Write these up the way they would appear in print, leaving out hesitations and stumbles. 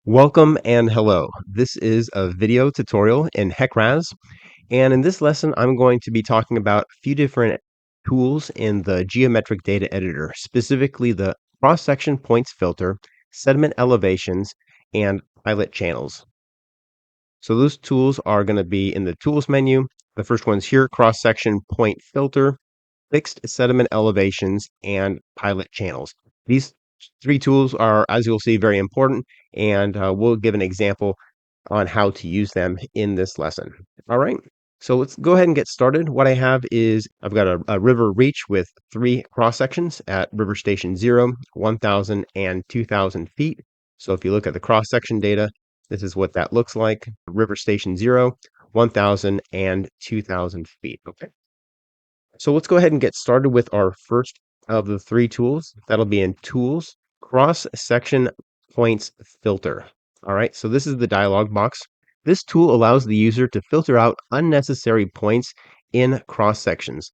Welcome and hello. This is a video tutorial in HEC RAS, and in this lesson, I'm going to be talking about a few different tools in the geometric data editor, specifically the cross-section points filter, sediment elevations, and pilot channels. So those tools are going to be in the tools menu. The first one's here, cross-section point filter, fixed sediment elevations, and pilot channels. These three tools are, as you'll see, very important, and we'll give an example on how to use them in this lesson. All right, so let's go ahead and get started. What I have is I've got a river reach with three cross sections at river station 0, 1,000, and 2,000 feet. So if you look at the cross section data, this is what that looks like. River station 0, 1,000, and 2,000 feet. Okay. So let's go ahead and get started with our first of the three tools. That'll be in Tools, Cross Section Points Filter. All right, so this is the dialog box. This tool allows the user to filter out unnecessary points in cross sections.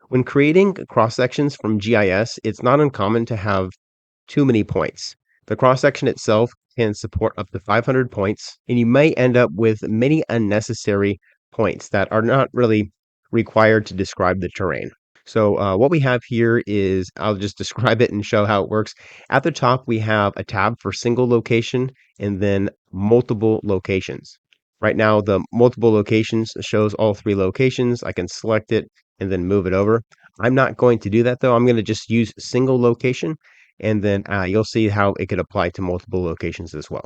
When creating cross sections from GIS, it's not uncommon to have too many points. The cross section itself can support up to 500 points, and you may end up with many unnecessary points that are not really required to describe the terrain. So what we have here is, I'll just describe it and show how it works. At the top, we have a tab for single location and then multiple locations. Right now, the multiple locations shows all three locations. I can select it and then move it over. I'm not going to do that though. I'm going to just use single location, and then you'll see how it could apply to multiple locations as well.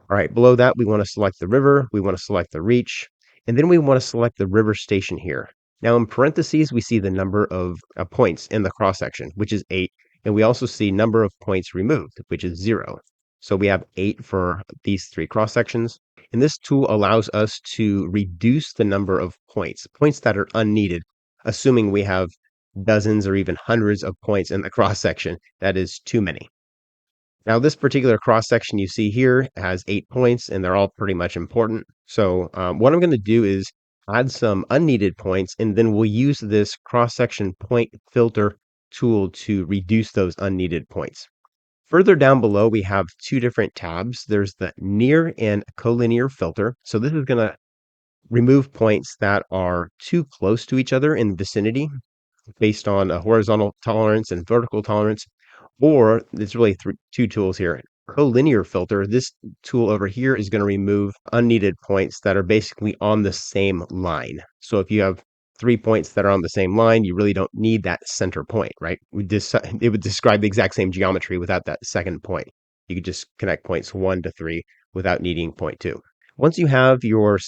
All right, below that, we want to select the river, we want to select the reach, and then we want to select the river station here. Now in parentheses, we see the number of points in the cross section, which is 8, and we also see number of points removed, which is 0. So we have 8 for these three cross sections, and this tool allows us to reduce the number of points that are unneeded, assuming we have dozens or even hundreds of points in the cross section. That is too many. Now, this particular cross section you see here has 8 points, and they're all pretty much important. So what I'm going to do is add some unneeded points, and then we'll use this cross section point filter tool to reduce those unneeded points. Further down below, we have two different tabs. There's the near and collinear filter. So this is going to remove points that are too close to each other in vicinity based on a horizontal tolerance and vertical tolerance, or it's really two tools here. Collinear filter, this tool over here is going to remove unneeded points that are basically on the same line. So if you have 3 points that are on the same line, you really don't need that center point, right? It would describe the exact same geometry without that second point. You could just connect points 1 to 3 without needing point 2. Once you have your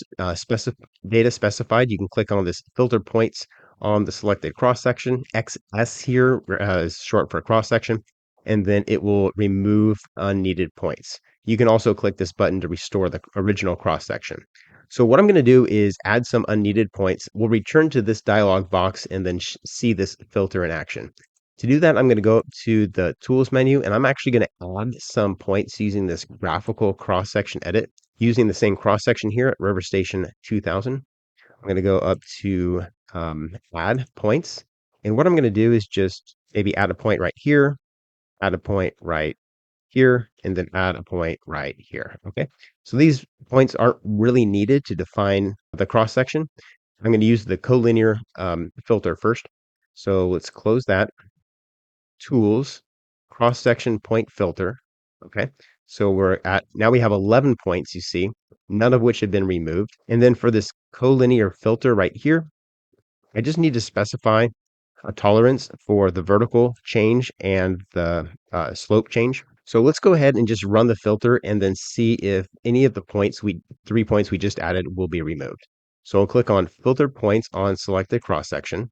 data specified, you can click on this filter points on the selected cross section. XS here is short for cross section, and then it will remove unneeded points. You can also click this button to restore the original cross section. So what I'm going to do is add some unneeded points. We'll return to this dialog box and then see this filter in action. To do that, I'm going to go up to the tools menu, and I'm actually going to add some points using this graphical cross section edit using the same cross section here at River Station 2000. I'm going to go up to add points. And what I'm going to do is just maybe add a point right here, add a point right here, and then add a point right here. Okay. So these points aren't really needed to define the cross section. I'm going to use the collinear filter first. So let's close that. Tools, cross section point filter. Okay. So now we have 11 points, you see, none of which have been removed. And then for this collinear filter right here, I just need to specify a tolerance for the vertical change and the slope change. So let's go ahead and just run the filter and then see if any of the 3 points we just added will be removed. So I'll click on filter points on selected cross section.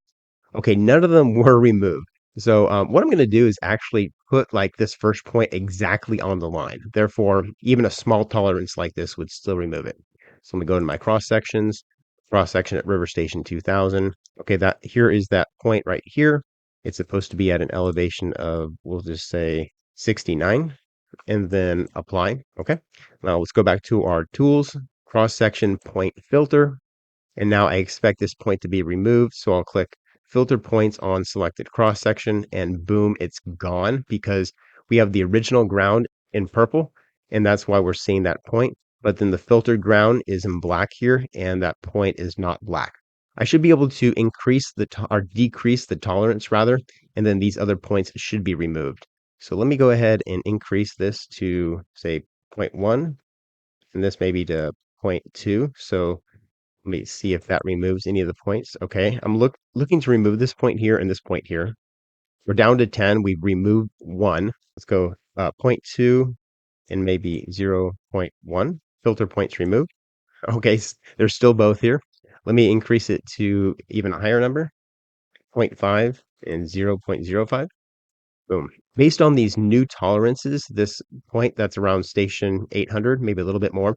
Okay, none of them were removed. So what I'm going to do is actually put like this first point exactly on the line. Therefore, even a small tolerance like this would still remove it. So I'm going to go into my cross sections, cross section at River Station 2000. Okay, that here is that point right here. It's supposed to be at an elevation of, we'll just say 69, and then apply. Okay, now let's go back to our tools, cross section point filter. And now I expect this point to be removed. So I'll click filter points on selected cross section, and boom, it's gone because we have the original ground in purple and that's why we're seeing that point. But then the filtered ground is in black here, and that point is not black. I should be able to increase or decrease the tolerance rather, and then these other points should be removed. So let me go ahead and increase this to say 0.1, and this maybe to zero point 0.2. So let me see if that removes any of the points. Okay, I'm looking to remove this point here and this point here. We're down to 10. We've removed one. Let's go zero point 0.2 and maybe zero point 0.1. Filter points removed. Okay, they're still both here. Let me increase it to even a higher number, zero point 0.5 and 0.05. Boom. Based on these new tolerances, this point that's around station 800, maybe a little bit more,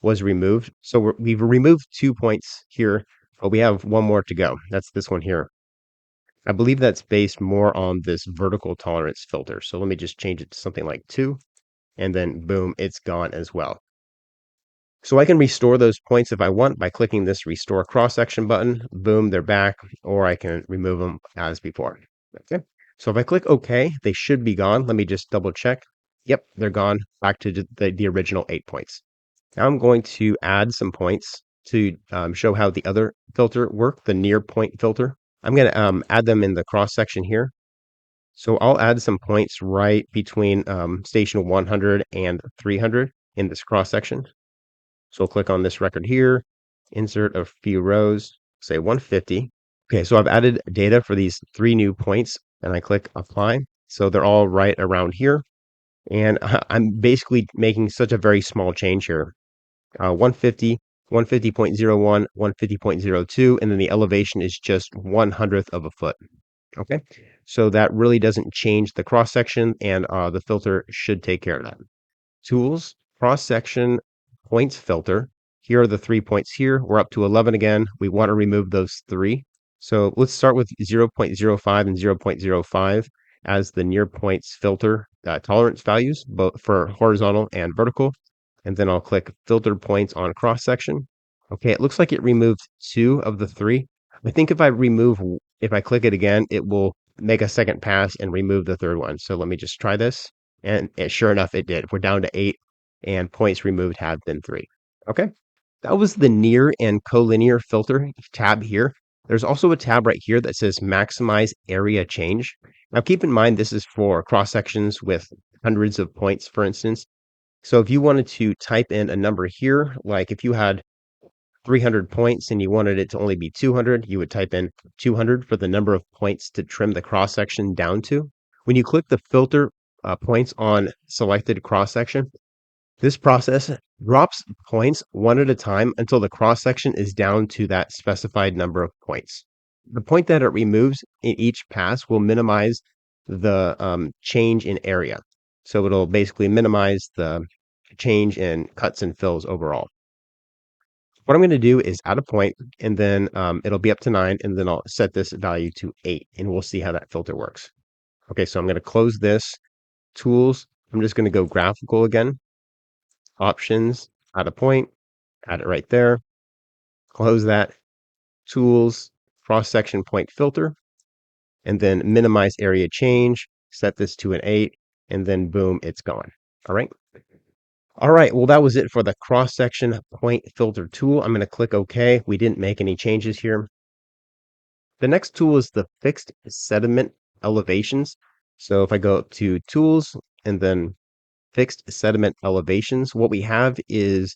was removed. So we've removed 2 points here, but we have one more to go. That's this one here. I believe that's based more on this vertical tolerance filter. So let me just change it to something like 2, and then boom, it's gone as well. So I can restore those points if I want by clicking this restore cross-section button. Boom, they're back, or I can remove them as before. Okay. So if I click OK, they should be gone. Let me just double check. Yep, they're gone back to the original 8 points. Now I'm going to add some points to show how the other filter worked, the near point filter. I'm going to add them in the cross section here. So I'll add some points right between station 100 and 300 in this cross section. So I'll click on this record here, insert a few rows, say 150. Okay, so I've added data for these 3 new points, and I click apply. So they're all right around here. And I'm basically making such a very small change here. 150, 150.01, 150.02, and then the elevation is just 1/100th of a foot. Okay, so that really doesn't change the cross section, and the filter should take care of that. Tools, cross section, points filter. Here are the 3 points here. We're up to 11 again. We want to remove those 3. So let's start with 0.05 and 0.05 as the near points filter tolerance values, both for horizontal and vertical. And then I'll click filter points on cross section. Okay, it looks like it removed 2 of the 3. I think if I click it again, it will make a second pass and remove the third one. So let me just try this. And sure enough, it did. We're down to 8, and points removed have been 3. Okay, that was the near and collinear filter tab here. There's also a tab right here that says maximize area change. Now keep in mind, this is for cross sections with hundreds of points, for instance. So if you wanted to type in a number here, like if you had 300 points and you wanted it to only be 200, you would type in 200 for the number of points to trim the cross section down to. When you click the filter points on selected cross section, this process drops points one at a time until the cross section is down to that specified number of points. The point that it removes in each pass will minimize the change in area. So it'll basically minimize the change in cuts and fills overall. What I'm going to do is add a point, and then it'll be up to 9, and then I'll set this value to 8, and we'll see how that filter works. Okay, so I'm going to close this. Tools, I'm just going to go graphical again. Options, add a point, add it right there. Close that. Tools, cross-section point filter, and then minimize area change. Set this to an 8, and then boom, it's gone. All right. All right, well, that was it for the cross-section point filter tool. I'm going to click OK. We didn't make any changes here. The next tool is the fixed sediment elevations. So if I go up to tools and then fixed sediment elevations, what we have is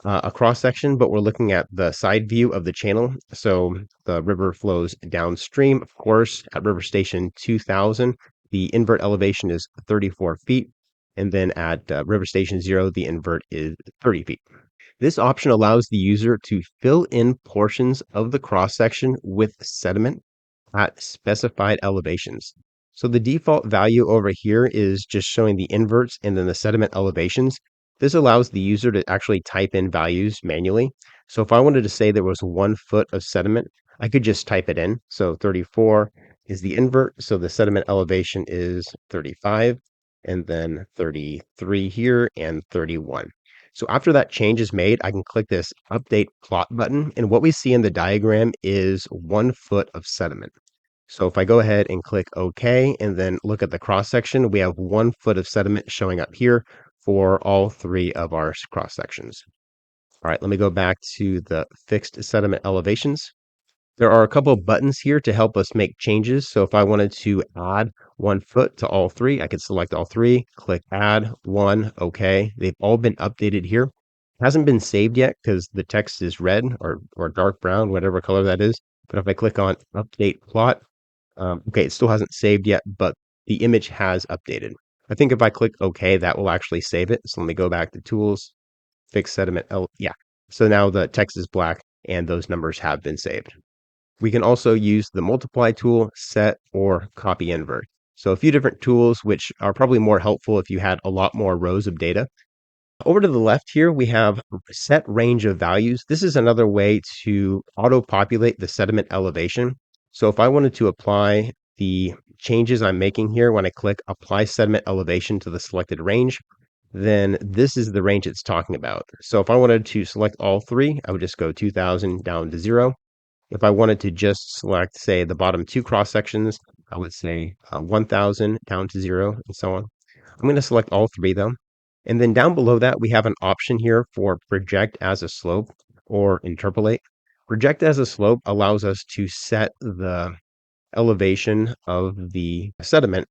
a cross section, but we're looking at the side view of the channel. So the river flows downstream, of course, at river station 2000. The invert elevation is 34 feet. And then at river station 0, the invert is 30 feet. This option allows the user to fill in portions of the cross section with sediment at specified elevations. So the default value over here is just showing the inverts and then the sediment elevations. This allows the user to actually type in values manually. So if I wanted to say there was 1 foot of sediment, I could just type it in. So 34 is the invert. So the sediment elevation is 35, and then 33 here and 31. So after that change is made, I can click this update plot button. And what we see in the diagram is 1 foot of sediment. So if I go ahead and click OK and then look at the cross section, we have 1 foot of sediment showing up here for all three of our cross sections. All right, let me go back to the fixed sediment elevations. There are a couple of buttons here to help us make changes. So if I wanted to add 1 foot to all three, I could select all three, click add one, okay. They've all been updated here. It hasn't been saved yet because the text is red or dark brown, whatever color that is. But if I click on update plot, okay, it still hasn't saved yet, but the image has updated. I think if I click OK, that will actually save it. So let me go back to tools, fix sediment. Yeah. So now the text is black and those numbers have been saved. We can also use the multiply tool, set, or copy invert. So a few different tools, which are probably more helpful if you had a lot more rows of data. Over to the left here, we have set range of values. This is another way to auto-populate the sediment elevation. So if I wanted to apply the changes I'm making here, when I click apply sediment elevation to the selected range, then this is the range it's talking about. So if I wanted to select all three, I would just go 2000 down to 0. If I wanted to just select, say, the bottom two cross sections, I would say 1000 down to 0 and so on. I'm going to select all three though. And then down below that, we have an option here for project as a slope or interpolate. Project as a slope allows us to set the elevation of the sediment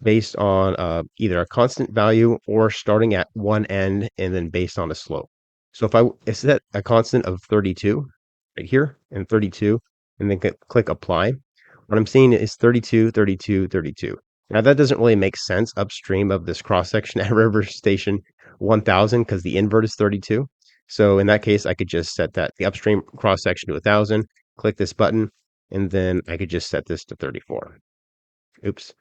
based on either a constant value or starting at one end and then based on a slope. So if I set a constant of 32 right here and 32 and then click apply, what I'm seeing is 32, 32, 32. Now that doesn't really make sense upstream of this cross section at river station 1000 because the invert is 32. So in that case, I could just set that the upstream cross section to 1000, click this button, and then I could just set this to 34. Oops.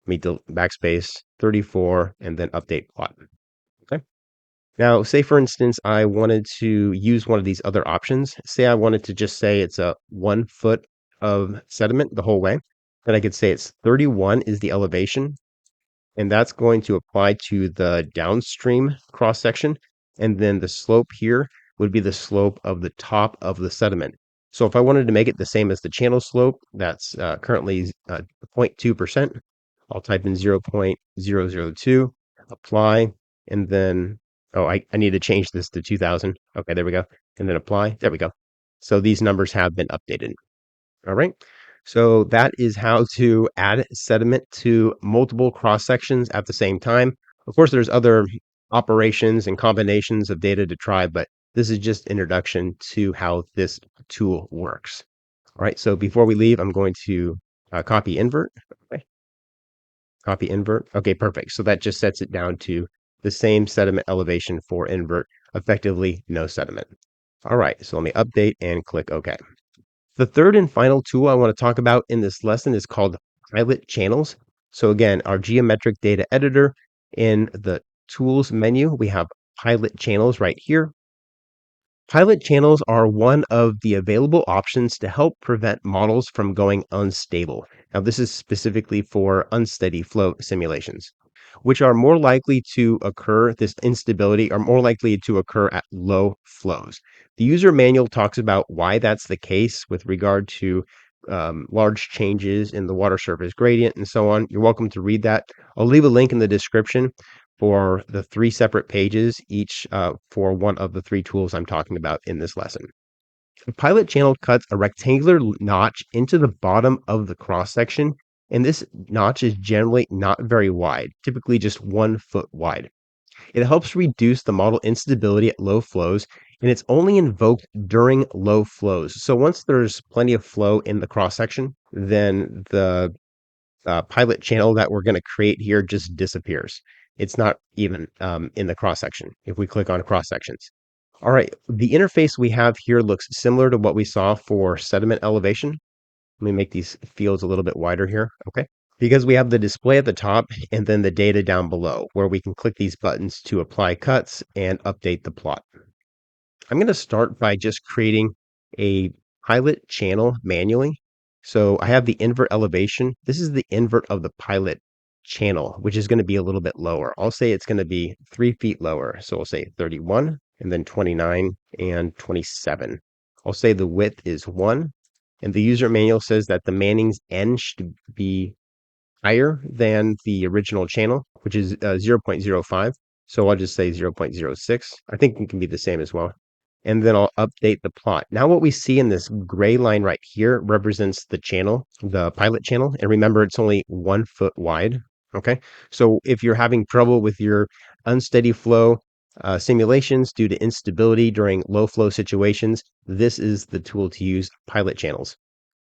Let me backspace 34 and then update plot. Okay. Now, say for instance, I wanted to use one of these other options. Say I wanted to just say it's a 1 foot of sediment the whole way. Then I could say it's 31 is the elevation, and that's going to apply to the downstream cross section. And then the slope here would be the slope of the top of the sediment. So if I wanted to make it the same as the channel slope, that's currently 0.2%. I'll type in 0.002, apply, and then, oh, I need to change this to 2000. Okay, there we go. And then apply. There we go. So these numbers have been updated. All right. So that is how to add sediment to multiple cross sections at the same time. Of course, there's other operations and combinations of data to try, but this is just introduction to how this tool works. All right. So before we leave, I'm going to copy invert. Okay. Copy invert. Okay, perfect. So that just sets it down to the same sediment elevation for invert, effectively no sediment. All right, so let me update and click OK. The third and final tool I want to talk about in this lesson is called pilot channels. So again, our geometric data editor, in the tools menu, we have pilot channels right here. Pilot channels are one of the available options to help prevent models from going unstable. Now, this is specifically for unsteady flow simulations, which are more likely to occur, this instability are more likely to occur at low flows. The user manual talks about why that's the case with regard to large changes in the water surface gradient and so on. You're welcome to read that. I'll leave a link in the description for the 3 separate pages, each for one of the 3 tools I'm talking about in this lesson. The pilot channel cuts a rectangular notch into the bottom of the cross section, and this notch is generally not very wide, typically just 1 foot wide. It helps reduce the model instability at low flows, and it's only invoked during low flows. So once there's plenty of flow in the cross section, then the pilot channel that we're going to create here just disappears. It's not even in the cross section if we click on cross sections. All right, the interface we have here looks similar to what we saw for sediment elevation. Let me make these fields a little bit wider here. Okay. Because we have the display at the top and then the data down below where we can click these buttons to apply cuts and update the plot. I'm going to start by just creating a pilot channel manually. So I have the invert elevation. This is the invert of the pilot channel, which is going to be a little bit lower. I'll say it's going to be 3 feet lower. So I'll say 31 and then 29 and 27. I'll say the width is 1. And the user manual says that the Manning's N should be higher than the original channel, which is 0.05. So I'll just say 0.06. I think it can be the same as well. And then I'll update the plot. Now what we see in this gray line right here represents the channel, the pilot channel. And remember, it's only 1 foot wide. Okay. So if you're having trouble with your unsteady flow simulations due to instability during low flow situations, this is the tool to use, pilot channels.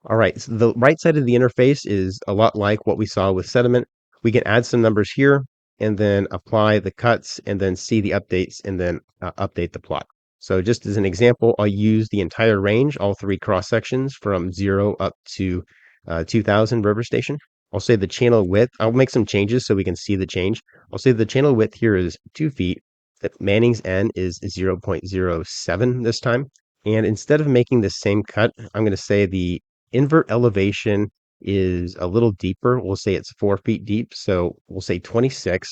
All right, so the right side of the interface is a lot like what we saw with Sediment. We can add some numbers here and then apply the cuts and then see the updates and then update the plot. So just as an example, I'll use the entire range, all three cross sections from 0 up to 2000 River Station. I'll say the channel width, I'll make some changes so we can see the change. I'll say the channel width here is 2 feet. The Manning's N is 0.07 this time. And instead of making the same cut, I'm going to say the invert elevation is a little deeper. We'll say it's 4 feet deep. So we'll say 26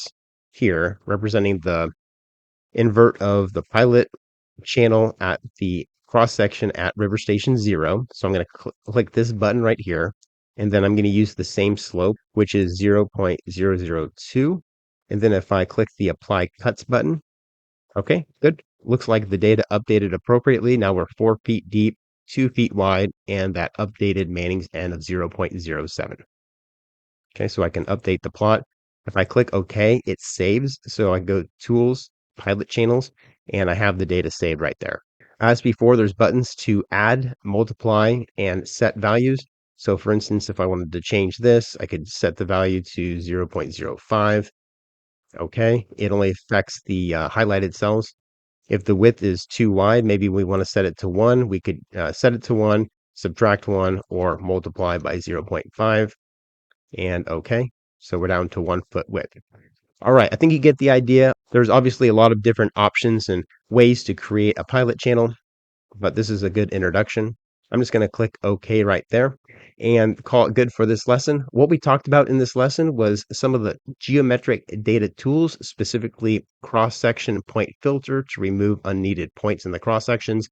here, representing the invert of the pilot channel at the cross section at River Station 0. So I'm going to click this button right here. And then I'm going to use the same slope, which is 0.002. And then if I click the Apply Cuts button, okay, good. Looks like the data updated appropriately. Now we're 4 feet deep, 2 feet wide, and that updated Manning's N of 0.07. Okay, so I can update the plot. If I click OK, it saves. So I go Tools, Pilot Channels, and I have the data saved right there. As before, there's buttons to add, multiply, and set values. So for instance, if I wanted to change this, I could set the value to 0.05. Okay, it only affects the highlighted cells. If the width is too wide, maybe we want to set it to 1. We could set it to 1, subtract 1, or multiply by 0.5. And okay, so we're down to 1 foot width. All right, I think you get the idea. There's obviously a lot of different options and ways to create a pilot channel, but this is a good introduction. I'm just going to click OK right there and call it good for this lesson. What we talked about in this lesson was some of the geometric data tools, specifically cross-section point filter to remove unneeded points in the cross-sections,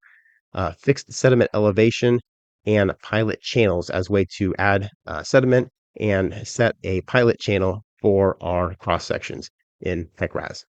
fixed sediment elevation, and pilot channels as way to add sediment and set a pilot channel for our cross-sections in HEC RAS.